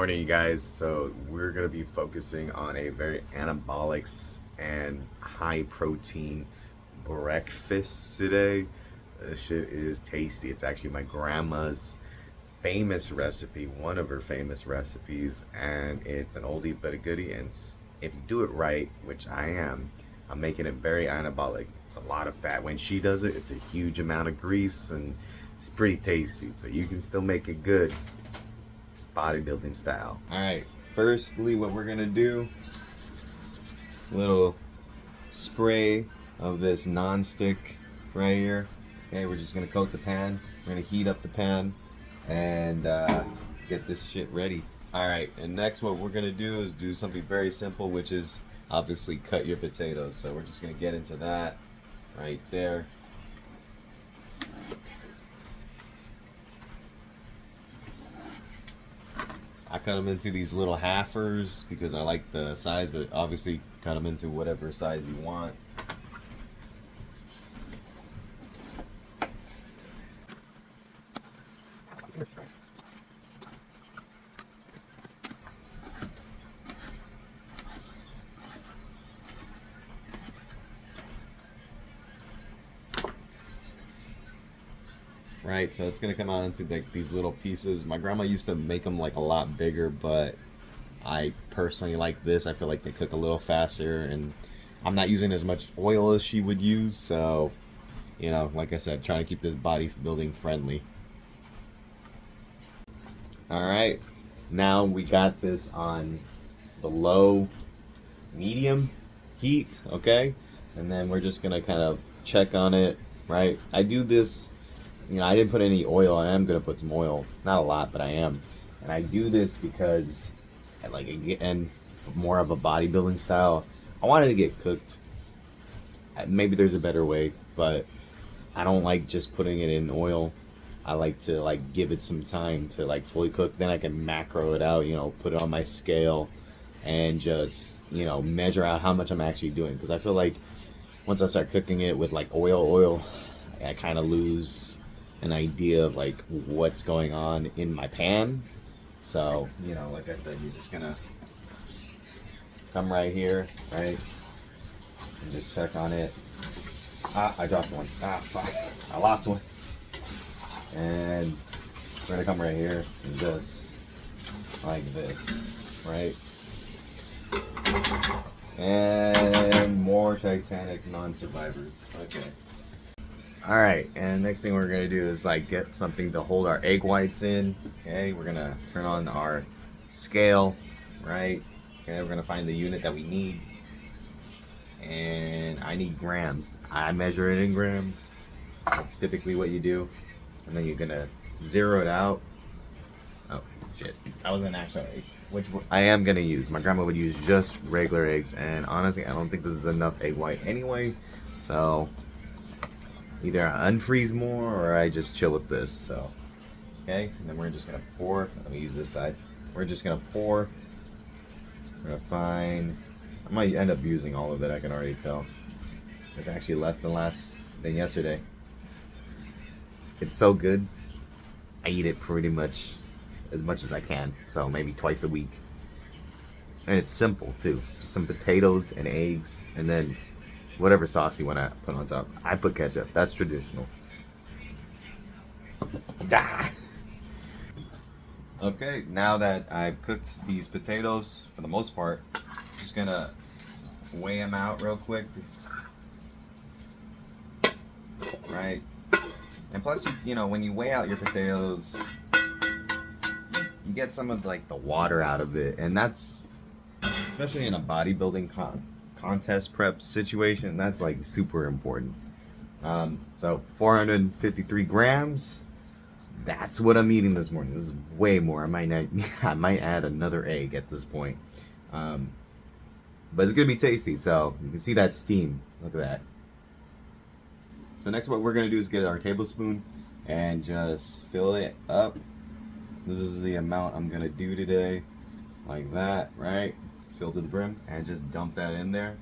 morning, you guys. So we're gonna be focusing on a very anabolic and high protein breakfast today. This shit is tasty. It's actually my grandma's famous recipe, one of her famous recipes, and it's an oldie but a goodie. And if you do it right, which I am, I'm making it very anabolic. It's a lot of fat. When she does it, it's a huge amount of grease, and it's pretty tasty, but you can still make it good bodybuilding style. All right, firstly, what we're gonna do, little spray of this non-stick right here. Okay, we're just gonna coat the pan. We're gonna heat up the pan and get this shit ready. All right, and next what we're gonna do is do something very simple, which is obviously cut your potatoes. So we're just gonna get into that right there. I cut them into these little halfers because I like the size, but obviously cut them into whatever size you want. Right, so it's gonna come out into like these little pieces. My grandma used to make them like a lot bigger, but I personally like this. I feel like they cook a little faster, and I'm not using as much oil as she would use. So, you know, like I said, trying to keep this bodybuilding friendly. All right, now we got this on the low, medium heat, okay? And then we're just gonna kind of check on it, right? I do this. You know, I didn't put any oil. I am going to put some oil. Not a lot, but I am. And I do this because I like it, and more of a bodybuilding style. I wanted to get cooked. Maybe there's a better way, but I don't like just putting it in oil. I like to like give it some time to like fully cook. Then I can macro it out, you know, put it on my scale and just, you know, measure out how much I'm actually doing. Because I feel like once I start cooking it with like oil, I kind of lose an idea of like what's going on in my pan. So, you know, like I said, you're just gonna come right here, right, and just check on it. I dropped one. Fuck, I lost one. And we're gonna come right here and just like this, right? And more Titanic non-survivors. Okay. All right, and next thing we're gonna do is like get something to hold our egg whites in. Okay, we're gonna turn on our scale, right? Okay, we're gonna find the unit that we need, and I need grams. I measure it in grams. That's typically what you do, and then you're gonna zero it out. Oh shit, that was an actual egg, which I am gonna use. My grandma would use just regular eggs, and honestly, I don't think this is enough egg white anyway. So either I unfreeze more or I just chill with this. So, okay, and then we're just gonna pour. Let me use this side. We're just gonna pour. We're gonna find. I might end up using all of it. I can already tell. It's actually less than yesterday. It's so good. I eat it pretty much as I can. So maybe twice a week. And it's simple too. Just some potatoes and eggs, and then whatever sauce you want to put on top. I put ketchup. That's traditional. Ah. Okay, now that I've cooked these potatoes, for the most part, I'm just gonna weigh them out real quick. Right? And plus, you know, when you weigh out your potatoes, you get some of like the water out of it, and that's especially in a bodybuilding contest prep situation, that's like super important. So 453 grams. That's what I'm eating this morning. This is way more. I might add another egg at this point. But it's gonna be tasty. So you can see that steam. Look at that. So next, what we're gonna do is get our tablespoon and just fill it up. This is the amount I'm gonna do today, like that, right? Fill to the brim and just dump that in there,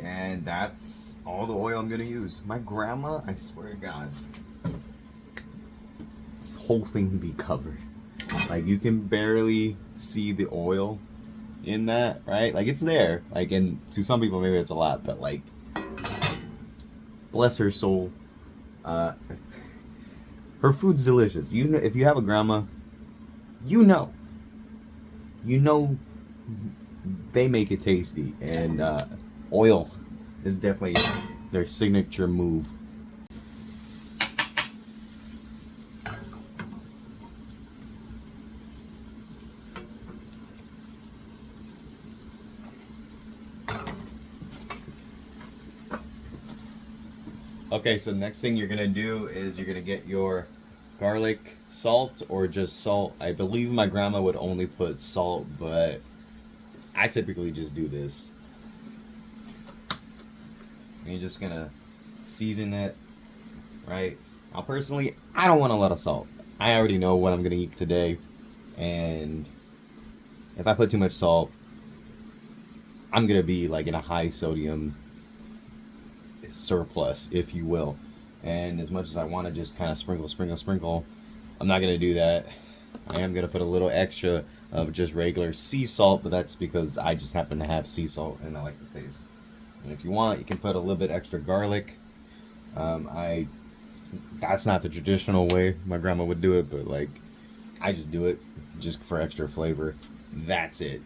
and that's all the oil I'm gonna use. My grandma, I swear to God, this whole thing be covered Like, you can barely see the oil in that, right? Like, it's there. Like, and to some people maybe it's a lot, but like, bless her soul, uh her food's delicious. You know, if you have a grandma, you know, you know they make it tasty, and oil is definitely their signature move. Okay, so next thing you're gonna do is you're gonna get your garlic salt, or just salt. I believe my grandma would only put salt, but I typically just do this. And you're just gonna season it, right? Now, personally, I don't want a lot of salt. I already know what I'm gonna eat today, and if I put too much salt, I'm gonna be like in a high sodium surplus, if you will. And as much as I want to just kind of sprinkle, I'm not gonna do that. I am gonna put a little extra of just regular sea salt, but that's because I just happen to have sea salt and I like the taste. And if you want, you can put a little bit extra garlic. That's not the traditional way my grandma would do it, but like, I just do it just for extra flavor. That's it,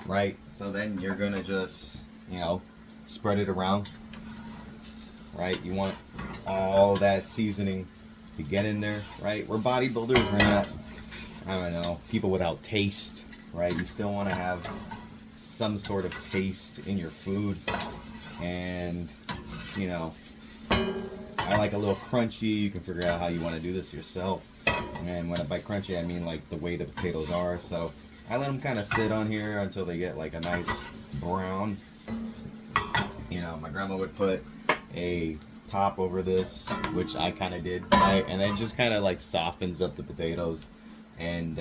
right? So then you're gonna just, you know, spread it around, right? You want all that seasoning to get in there, right? We're bodybuilders, we're not, I don't know, people without taste, right? You still want to have some sort of taste in your food, and, you know, I like a little crunchy. You can figure out how you want to do this yourself. And when by crunchy, I mean like the way the potatoes are. So I let them kind of sit on here until they get like a nice brown. You know, my grandma would put a top over this, which I kind of did, right? And then just kind of like softens up the potatoes. And,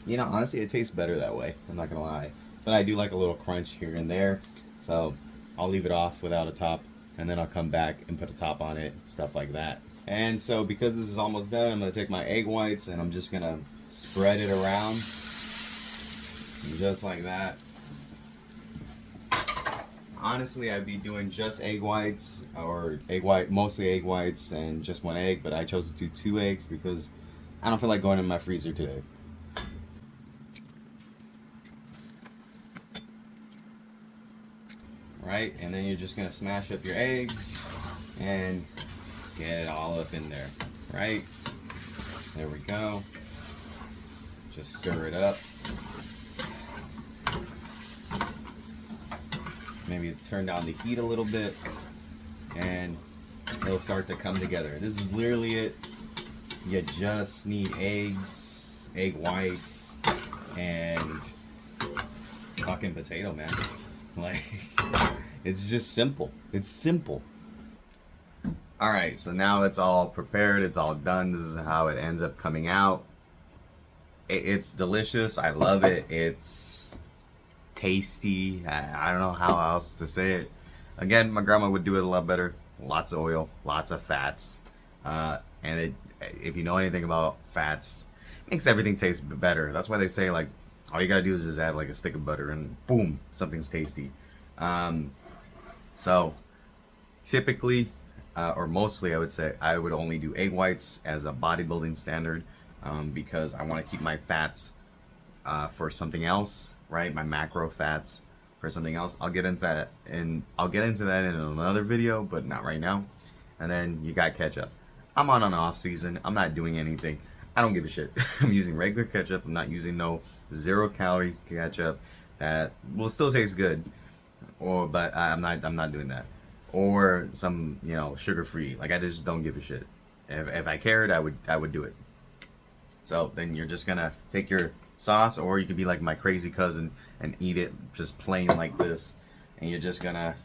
you know, honestly, it tastes better that way. I'm not going to lie. But I do like a little crunch here and there. So I'll leave it off without a top, and then I'll come back and put a top on it, stuff like that. And so because this is almost done, I'm going to take my egg whites and I'm just going to spread it around just like that. Honestly, I'd be doing just egg whites, or mostly egg whites and just one egg, but I chose to do 2 eggs because I don't feel like going in my freezer today. Right, and then you're just gonna smash up your eggs and get it all up in there, right? There we go. Just stir it up. Maybe turn down the heat a little bit, and it'll start to come together. This is literally it. You just need eggs, egg whites, and fucking potato, man. Like, it's just simple. It's simple. Alright, so now it's all prepared. It's all done. This is how it ends up coming out. It's delicious. I love it. It's tasty. I don't know how else to say it. Again, my grandma would do it a lot better. Lots of oil, lots of fats. And if you know anything about fats, it makes everything taste better. That's why they say, like, all you gotta do is just add like a stick of butter and boom, something's tasty. So typically, or mostly I would say, I would only do egg whites as a bodybuilding standard, because I want to keep my fats for something else, right? My macro fats for something else. I'll get into that in another video, but not right now. And then you got ketchup. I'm on an off season. I'm not doing anything. I don't give a shit. I'm using regular ketchup. I'm not using no 0-calorie ketchup that will still taste good, but I'm not doing that. Or some, you know, sugar-free. Like, I just don't give a shit. If I cared, I would do it. So then you're just gonna take your sauce, or you could be like my crazy cousin and eat it just plain like this. And you're just gonna,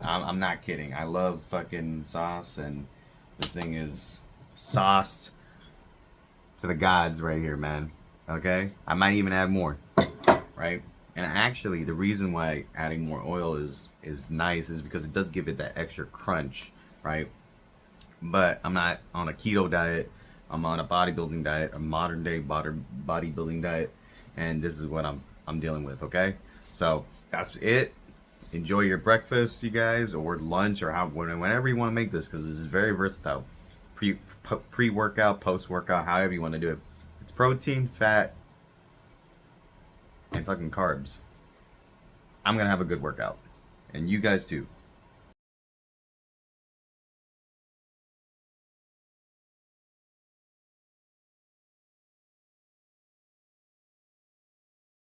I'm not kidding. I love fucking sauce, and this thing is sauced to the gods right here, man. Okay? I might even add more, right? And actually, the reason why adding more oil is nice is because it does give it that extra crunch, right? But I'm not on a keto diet, I'm on a bodybuilding diet, a modern day bodybuilding diet, and this is what I'm dealing with. Okay, so that's it. Enjoy your breakfast, you guys, or lunch, or whenever you want to make this, because this is very versatile. Pre workout, post workout, however you want to do it. It's protein, fat, and fucking carbs. I'm gonna have a good workout, and you guys too.